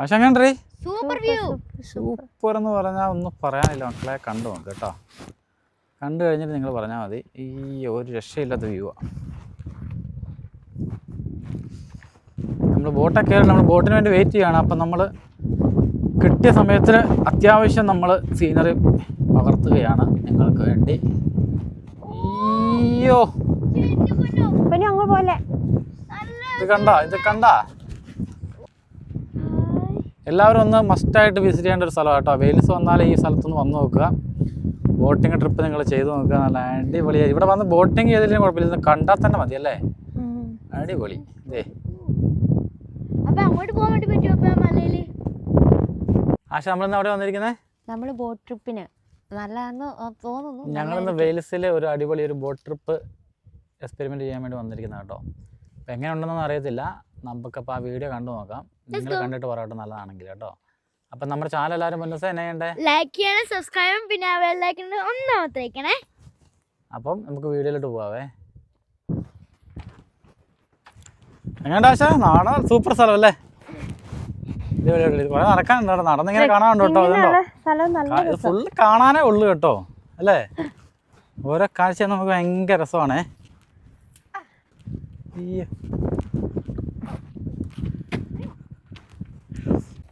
ആശാങ്കണ്ടേ super view. Super എന്ന് പറഞ്ഞാൽ ഒന്നും പറയാനില്ല മക്കളെ. കണ്ടു നോക്ക് കേട്ടോ. കണ്ടു കഴിഞ്ഞിട്ട് നിങ്ങൾ പറഞ്ഞാൽ മതി. ഈ ഒരു രക്ഷയില്ലാത്ത വ്യൂവാണ്. നമ്മൾ ബോട്ടൊക്കെ നമ്മൾ ബോട്ടിന് വേണ്ടി വെയിറ്റ് ചെയ്യണം. അപ്പം നമ്മൾ കിട്ടിയ സമയത്തിന് അത്യാവശ്യം നമ്മൾ സീനറി പകർത്തുകയാണ് നിങ്ങൾക്ക് വേണ്ടി. അയ്യോ ഇത് കണ്ട എല്ലാവരും ഒന്ന് മസ്റ്റായിട്ട് വിസിറ്റ് ചെയ്യേണ്ട ഒരു സ്ഥലമാണ് കേട്ടോ. വെയിൽസ് വന്നാൽ ഈ സ്ഥലത്തൊന്ന് വന്ന് നോക്കുക. ബോട്ടിങ് ട്രിപ്പ് നിങ്ങൾ ചെയ്ത് നോക്കുക. നല്ല അടിപൊളിയായി. ഇവിടെ വന്ന് ബോട്ടിങ് ചെയ്തില്ലെങ്കിലും കുഴപ്പമില്ല, ഇത് കണ്ടാൽ തന്നെ മതി അല്ലേ. അടിപൊളി. ഇതേ ആശ നമ്മളിന്ന് അവിടെ വന്നിരിക്കുന്നത് നമ്മൾ ബോട്ട് ട്രിപ്പിന് നല്ലതാണെന്ന് തോന്നുന്നു. ഞങ്ങളിന്ന് വെയിൽസിൽ ഒരു അടിപൊളി ഒരു ബോട്ട് ട്രിപ്പ് എക്സ്പെരിമെൻറ്റ് ചെയ്യാൻ വേണ്ടി വന്നിരിക്കുന്നത് കേട്ടോ. അപ്പം എങ്ങനെ ഉണ്ടെന്നൊന്നും അറിയത്തില്ല. നമുക്കപ്പോൾ ആ വീഡിയോ കണ്ടു നോക്കാം. നിങ്ങൾ കണ്ടിട്ട് പറയട്ടെ നല്ലതാണെങ്കിൽ കേട്ടോ. അപ്പം നമ്മുടെ ചാനൽ എല്ലാവരും മുന്നേ എന്നെ ചെയ്യണ്ടേ? ലൈക്ക് ചെയ്യണം, സബ്സ്ക്രൈബും പിന്നെ ബെല്ലൈക്കൺ ഒന്നാമത്തേക്കണേ. അപ്പം നമുക്ക് വീഡിയോയിലോട്ട് പോവാവേ. എങ്ങനെയുണ്ട് ആശ? നാടൻ സൂപ്പർ സ്ഥലം അല്ലേ? കുറെ നടക്കാനുണ്ട് കേട്ടോ. നടന്നിങ്ങനെ കാണാനുണ്ട് കേട്ടോ. അതുണ്ടോ ഫുള്ള് കാണാനേ ഉള്ളു കേട്ടോ അല്ലേ. ഓരോ കാഴ്ച നമുക്ക് ഭയങ്കര രസമാണേ.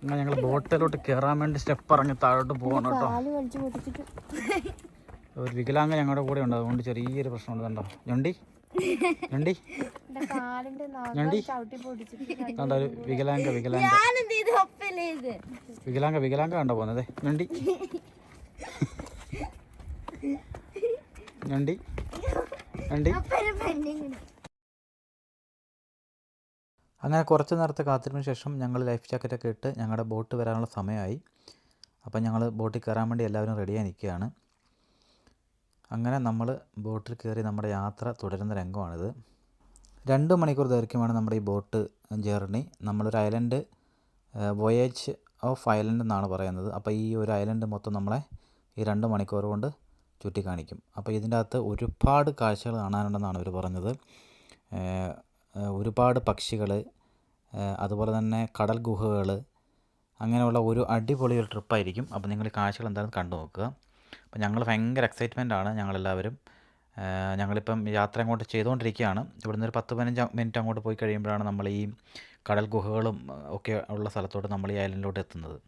എന്നാൽ ഞങ്ങൾ ബോട്ടിലോട്ട് കയറാൻ വേണ്ടി സ്റ്റെപ്പ് ഇറങ്ങി താഴോട്ട് പോകണം കേട്ടോ. ഒരു വികലാംഗ ഞങ്ങളുടെ കൂടെ ഉണ്ട്, അതുകൊണ്ട് ചെറിയൊരു പ്രശ്നമുണ്ട്. കണ്ടോ ഞണ്ടി ഞണ്ടി ഞണ്ടി കണ്ടോ ഒരു വികലാംഗ കണ്ടോ പോകുന്നത് ഞണ്ടി ഞണ്ടി ഞണ്ടി. അങ്ങനെ കുറച്ച് നേരത്തെ കാത്തിരിപ്പിന് ശേഷം ഞങ്ങൾ ലൈഫ് ജാക്കറ്റൊക്കെ ഇട്ട് ഞങ്ങളുടെ ബോട്ട് വരാനുള്ള സമയമായി. അപ്പം ഞങ്ങൾ ബോട്ടിൽ കയറാൻ വേണ്ടി എല്ലാവരും റെഡിയായി നിൽക്കുകയാണ്. അങ്ങനെ നമ്മൾ ബോട്ടിൽ കയറി നമ്മുടെ യാത്ര തുടരുന്ന രംഗമാണിത്. 2 മണിക്കൂർ ദൈർഘ്യമാണ് നമ്മുടെ ഈ ബോട്ട് ജേർണി. നമ്മളൊരു ഐലൻഡ് വോയേജ് ഓഫ് ഐലൻഡ് എന്നാണ് പറയുന്നത്. അപ്പോൾ ഈ ഒരു ഐലൻഡ് മൊത്തം നമ്മളെ ഈ 2 മണിക്കൂർ കൊണ്ട് ചുറ്റിക്കാണിക്കും. അപ്പോൾ ഇതിൻ്റെ അകത്ത് ഒരുപാട് കാഴ്ചകൾ കാണാനുണ്ടെന്നാണ് ഇവർ പറഞ്ഞത്. ഒരുപാട് പക്ഷികൾ, അതുപോലെ തന്നെ കടൽ ഗുഹകൾ, അങ്ങനെയുള്ള ഒരു അടിപൊളി ഒരു ട്രിപ്പായിരിക്കും. അപ്പോൾ നിങ്ങൾ ഈ കാഴ്ചകൾ എന്തായാലും കണ്ടു നോക്കുക. അപ്പോൾ ഞങ്ങൾ ഭയങ്കര എക്സൈറ്റ്മെൻ്റ് ആണ് ഞങ്ങളെല്ലാവരും. ഞങ്ങളിപ്പം യാത്ര അങ്ങോട്ട് ചെയ്തുകൊണ്ടിരിക്കുകയാണ്. ഇവിടുന്ന് ഒരു 10-15 മിനിറ്റ് അങ്ങോട്ട് പോയി കഴിയുമ്പോഴാണ് നമ്മൾ ഈ കടൽ ഗുഹകളും ഒക്കെ ഉള്ള സ്ഥലത്തോട്ട് നമ്മൾ ഈ ഐലൻഡിലോട്ട് എത്തുന്നത്.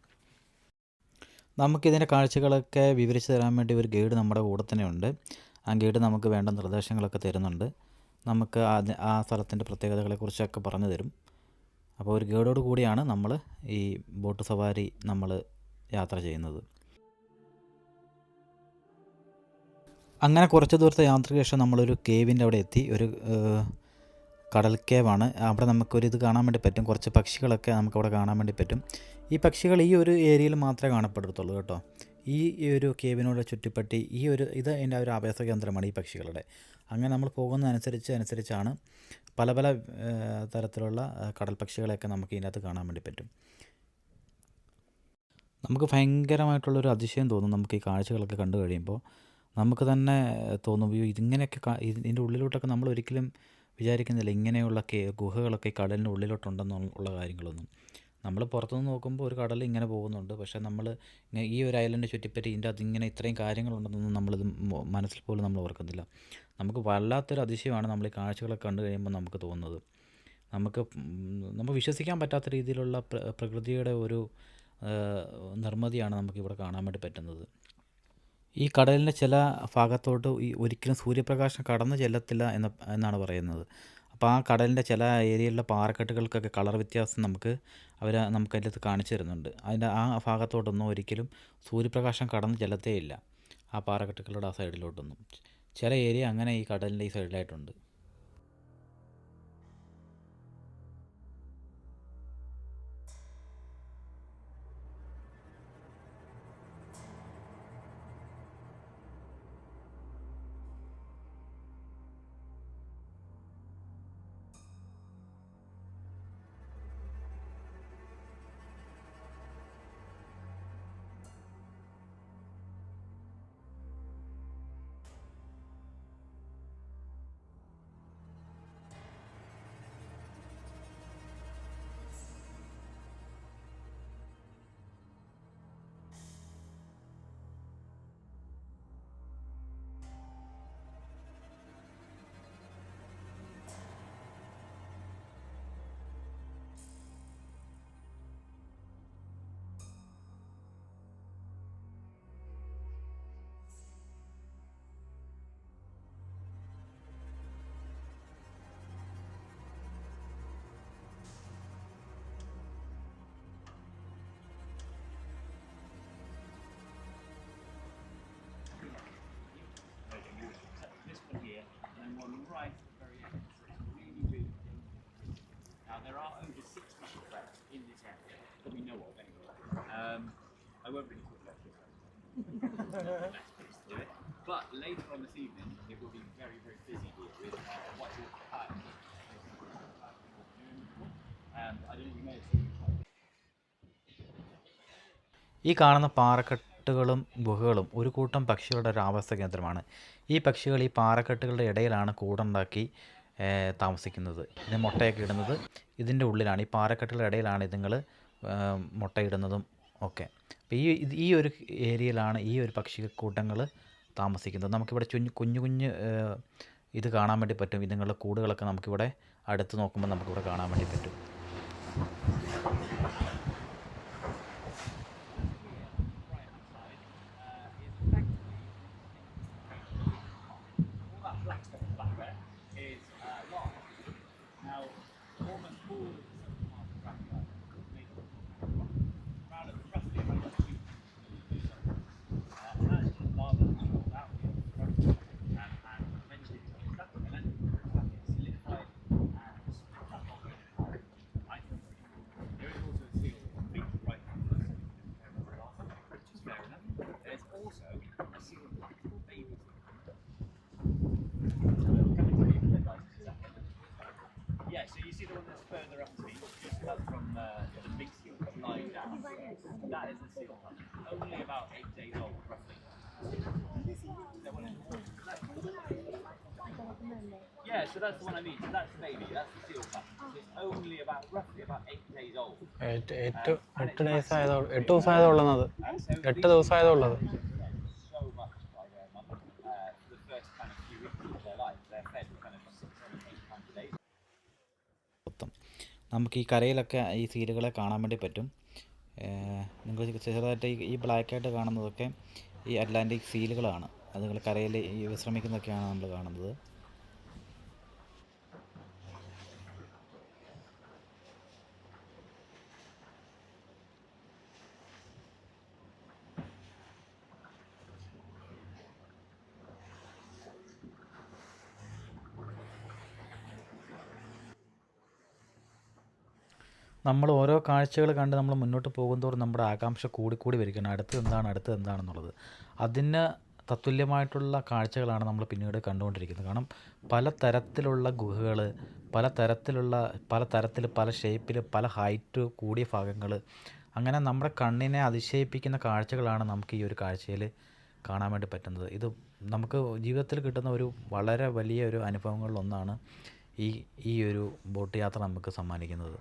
നമുക്കിതിൻ്റെ കാഴ്ചകളൊക്കെ വിവരിച്ച് തരാൻ വേണ്ടി ഒരു ഗൈഡ് നമ്മുടെ കൂടെ തന്നെ ഉണ്ട്. ആ ഗൈഡ് നമുക്ക് വേണ്ട നിർദ്ദേശങ്ങളൊക്കെ തരുന്നുണ്ട്. നമുക്ക് ആ സ്ഥലത്തിൻ്റെ പ്രത്യേകതകളെക്കുറിച്ചൊക്കെ പറഞ്ഞു തരും. അപ്പോൾ ഒരു ഗൈഡോട് കൂടിയാണ് നമ്മൾ ഈ ബോട്ട് സവാരി നമ്മൾ യാത്ര ചെയ്യുന്നത്. അങ്ങനെ കുറച്ച് ദൂരത്തെ യാത്രയ്ക്ക് ശേഷം നമ്മളൊരു കേവിൻ്റെ അവിടെ എത്തി. ഒരു കടൽ കേവാണ്. അവിടെ നമുക്കൊരിത് കാണാൻ വേണ്ടി പറ്റും. കുറച്ച് പക്ഷികളൊക്കെ നമുക്കവിടെ കാണാൻ വേണ്ടി പറ്റും. ഈ പക്ഷികൾ ഈ ഒരു ഏരിയയിൽ മാത്രമേ കാണപ്പെടത്തുള്ളൂ കേട്ടോ. ഈ ഒരു കേവിനോട് ചുറ്റിപ്പറ്റി ഇത് അതിൻ്റെ ഒരു ആവാസ കേന്ദ്രമാണ് ഈ പക്ഷികളുടെ. അങ്ങനെ നമ്മൾ പോകുന്നതനുസരിച്ചാണ് പല തരത്തിലുള്ള കടൽ പക്ഷികളെയൊക്കെ നമുക്ക് ഇതിനകത്ത് കാണാൻ വേണ്ടി പറ്റും. നമുക്ക് ഭയങ്കരമായിട്ടുള്ളൊരു അതിശയം തോന്നും നമുക്ക് ഈ കാഴ്ചകളൊക്കെ കണ്ടു കഴിയുമ്പോൾ. നമുക്ക് തന്നെ തോന്നും ഇതിങ്ങനെയൊക്കെ ഇതിൻ്റെ ഉള്ളിലോട്ടൊക്കെ നമ്മൾ ഒരിക്കലും വിചാരിക്കുന്നില്ല ഇങ്ങനെയുള്ള ഗുഹകളൊക്കെ ഈ കടലിൻ്റെ ഉള്ളിലോട്ടുണ്ടെന്നുള്ള കാര്യങ്ങളൊന്നും. നമ്മൾ പുറത്തുനിന്ന് നോക്കുമ്പോൾ ഒരു കടൽ ഇങ്ങനെ പോകുന്നുണ്ട്. പക്ഷേ നമ്മൾ ഈ ഒരു ഐലൻഡ് ചുറ്റിപ്പറ്റി ഇതിൻ്റെ അതിങ്ങനെ ഇത്രയും കാര്യങ്ങളുണ്ടെന്നൊന്നും നമ്മളിത് മനസ്സിൽ പോലും നമ്മൾ ഓർക്കുന്നില്ല. നമുക്ക് വല്ലാത്തൊരു അതിശയമാണ് നമ്മൾ ഈ കാഴ്ചകളൊക്കെ കണ്ടു കഴിയുമ്പോൾ നമുക്ക് തോന്നുന്നത്. നമുക്ക് വിശ്വസിക്കാൻ പറ്റാത്ത രീതിയിലുള്ള പ്രകൃതിയുടെ ഒരു നിർമ്മിതിയാണ് നമുക്കിവിടെ കാണാൻ വേണ്ടി പറ്റുന്നത്. ഈ കടലിൻ്റെ ചില ഭാഗത്തോട്ട് ഒരിക്കലും സൂര്യപ്രകാശം കടന്നു ചെല്ലത്തില്ല എന്നാണ് പറയുന്നത്. അപ്പോൾ ആ കടലിൻ്റെ ചില ഏരിയയിലുള്ള പാറക്കെട്ടുകൾക്കൊക്കെ കളർ വ്യത്യാസം നമുക്ക് അതിൻ്റെ അടുത്ത് കാണിച്ചു തരുന്നുണ്ട്. അതിൻ്റെ ആ ഭാഗത്തോട്ടൊന്നും ഒരിക്കലും സൂര്യപ്രകാശം കടന്നു ചെല്ലത്തേ ഇല്ല, ആ പാറക്കെട്ടുകളുടെ ആ സൈഡിലോട്ടൊന്നും. ചില ഏരിയ അങ്ങനെ ഈ കടലിൻ്റെ ഈ സൈഡിലായിട്ടുണ്ട്. I won't really talk about this. Do it. But later on this evening, it will be very, very busy here with whitewater kayaking. I don't know if you may have seen. ഈ കാണുന്ന പാറക്കെട്ടുകളും ഗുഹകളും ഒരു കൂട്ടം പക്ഷികളുടെ ഒരു ആവാസ കേന്ദ്രമാണ്. ഈ പക്ഷികൾ ഈ പാറക്കെട്ടുകളുടെ ഇടയിലാണ് കൂടുണ്ടാക്കി താമസിക്കുന്നത്. ഇത് മുട്ടയൊക്കെ ഇടുന്നത് ഇതിൻ്റെ ഉള്ളിലാണ്. ഈ പാറക്കെട്ടുകളുടെ ഇടയിലാണ് ഇതുങ്ങൾ മുട്ടയിടുന്നതും ഒക്കെ. അപ്പോൾ ഈ ഒരു ഏരിയയിലാണ് ഈ ഒരു പക്ഷിക്കൂട്ടങ്ങൾ താമസിക്കുന്നത്. നമുക്കിവിടെ കുഞ്ഞു കുഞ്ഞ് ഇത് കാണാൻ വേണ്ടി പറ്റും. ഇതുങ്ങളുടെ കൂടുകളൊക്കെ നമുക്കിവിടെ അടുത്ത് നോക്കുമ്പോൾ നമുക്കിവിടെ കാണാൻ വേണ്ടി പറ്റും. Yeah, so you see the one that's further up to me, just up from the big seal lying down. That is the seal pup. Only about 8 days old, roughly. Yeah, so that's the one I mean. So that's the baby. That's the seal pup. It's only about roughly about 8 days old. 8 days ആയതുള്ളത് 8 ദിവസമായതുള്ളത് 8 ദിവസമായതുള്ളത്. So much by their mum. The first kind of few weeks of their life, they're fed kind of 6, 7, 8 times a day. നമുക്ക് ഈ കരയിലൊക്കെ ഈ സീലുകളെ കാണാൻ വേണ്ടി പറ്റും. നിങ്ങൾ ചെറുതായിട്ട് ഈ ബ്ലാക്കായിട്ട് കാണുന്നതൊക്കെ ഈ അറ്റ്ലാന്റിക് സീലുകളാണ്. അതുങ്ങൾ കരയിൽ ഈ വിശ്രമിക്കുന്നതൊക്കെയാണ് നമ്മൾ കാണുന്നത്. നമ്മൾ ഓരോ കാഴ്ചകൾ കണ്ട് നമ്മൾ മുന്നോട്ട് പോകുന്തോറും നമ്മുടെ ആകാംക്ഷ കൂടിക്കൂടി വരികയാണ്. അടുത്തത് എന്താണെന്നുള്ളത്. അതിന് തത്തുല്യമായിട്ടുള്ള കാഴ്ചകളാണ് നമ്മൾ പിന്നീട് കണ്ടുകൊണ്ടിരിക്കുന്നത്. കാരണം പല തരത്തിലുള്ള ഗുഹകൾ, പല തരത്തിൽ പല ഷേപ്പിൽ പല ഹൈറ്റ് കൂടിയ ഭാഗങ്ങൾ, അങ്ങനെ നമ്മുടെ കണ്ണിനെ അതിശയിപ്പിക്കുന്ന കാഴ്ചകളാണ് നമുക്ക് ഈ ഒരു കാഴ്ചയിൽ കാണാൻ വേണ്ടി പറ്റുന്നത്. ഇത് നമുക്ക് ജീവിതത്തിൽ കിട്ടുന്ന ഒരു വളരെ വലിയ ഒരു അനുഭവങ്ങളിലൊന്നാണ് ഈ ഒരു ബോട്ട് യാത്ര നമുക്ക് സമ്മാനിക്കുന്നത്.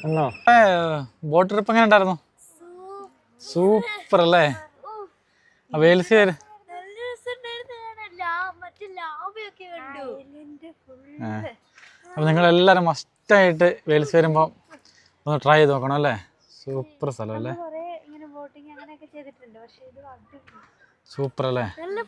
എന്നോ ബോട്ട് ട്രിപ്പ് എങ്ങനെ ഉണ്ടായിരുന്നു? സൂപ്പർ അല്ലേ? വേൽസി വരെ നല്ല രസമുണ്ടായിരുന്നു മറ്റേ ലാവയൊക്കെ കണ്ടു. അപ്പോൾ നിങ്ങളെല്ലാവരും മസ്റ്റായിട്ട് വേൽസി വരുമ്പോൾ ഒന്ന് ട്രൈ ചെയ്ത് നോക്കണം അല്ലേ? സൂപ്പർ സ്ഥലം അല്ലേ? കുറേ ഇങ്ങനെ ബോട്ടിങ് അങ്ങനെയൊക്കെ ചെയ്തിട്ടുണ്ട്. പക്ഷേ ഇത് അടിപൊളി. സൂപ്പർ അല്ലേ? നല്ല